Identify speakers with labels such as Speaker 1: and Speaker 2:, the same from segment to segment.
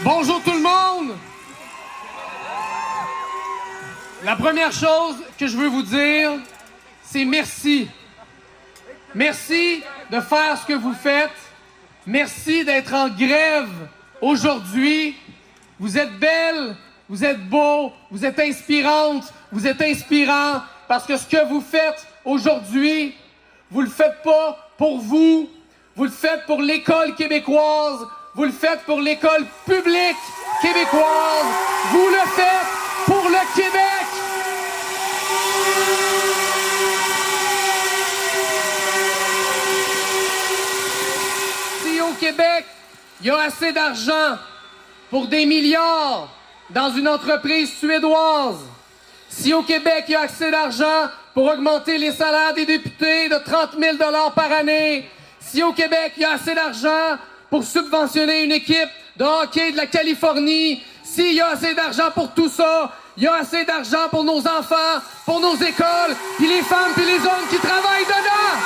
Speaker 1: Bonjour tout le monde! La première chose que je veux vous dire, c'est merci. Merci de faire ce que vous faites. Merci d'être en grève aujourd'hui. Vous êtes belles, vous êtes beaux, vous êtes inspirantes, vous êtes inspirants parce que ce que vous faites aujourd'hui, vous le faites pas pour vous, vous le faites pour l'école québécoise, vous le faites pour l'école publique québécoise, vous le faites pour le Québec. Si au Québec, il y a assez d'argent pour des milliards dans une entreprise suédoise, si au Québec, il y a assez d'argent pour augmenter les salaires des députés de 30 000 $ par année, si au Québec, il y a assez d'argent pour subventionner une équipe de hockey de la Californie, s'il y a assez d'argent pour tout ça, il y a assez d'argent pour nos enfants, pour nos écoles, puis les femmes, puis les hommes qui travaillent dedans.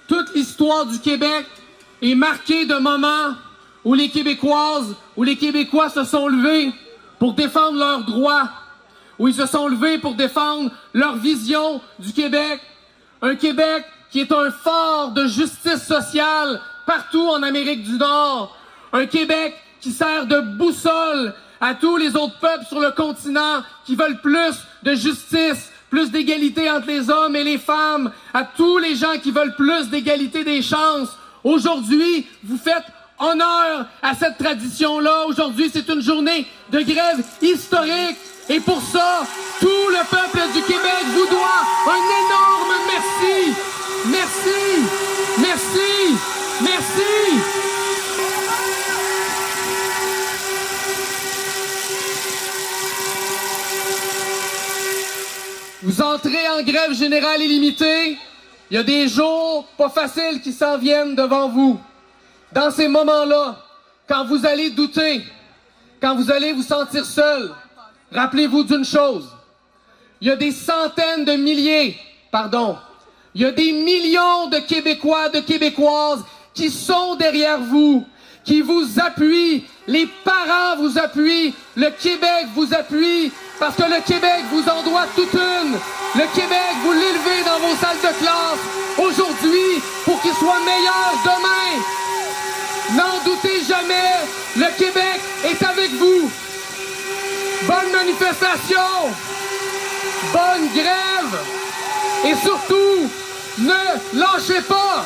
Speaker 1: Toute l'histoire du Québec est marquée de moments où les Québécoises, où les Québécois se sont levés pour défendre leurs droits, où ils se sont levés pour défendre leur vision du Québec. Un Québec qui est un phare de justice sociale partout en Amérique du Nord. Un Québec qui sert de boussole à tous les autres peuples sur le continent qui veulent plus de justice, plus d'égalité entre les hommes et les femmes, à tous les gens qui veulent plus d'égalité des chances. Aujourd'hui, vous faites honneur à cette tradition-là. Aujourd'hui, c'est une journée de grève historique. Et pour ça, tout le peuple du Québec vous doit un énorme merci. Merci, merci, merci. Vous entrez en grève générale illimitée. Il y a des jours pas faciles qui s'en viennent devant vous. Dans ces moments-là, quand vous allez douter, quand vous allez vous sentir seul, rappelez-vous d'une chose. Il y a des centaines de milliers, il y a des millions de Québécois, de Québécoises qui sont derrière vous, qui vous appuient. Les parents vous appuient. Le Québec vous appuie parce que le Québec vous en doit toute une. Le Québec, vous l'élevez dans vos salles de classe aujourd'hui pour qu'il soit meilleur demain. N'en doutez jamais, le Québec est avec vous. Bonne manifestation, bonne grève et surtout, ne lâchez pas.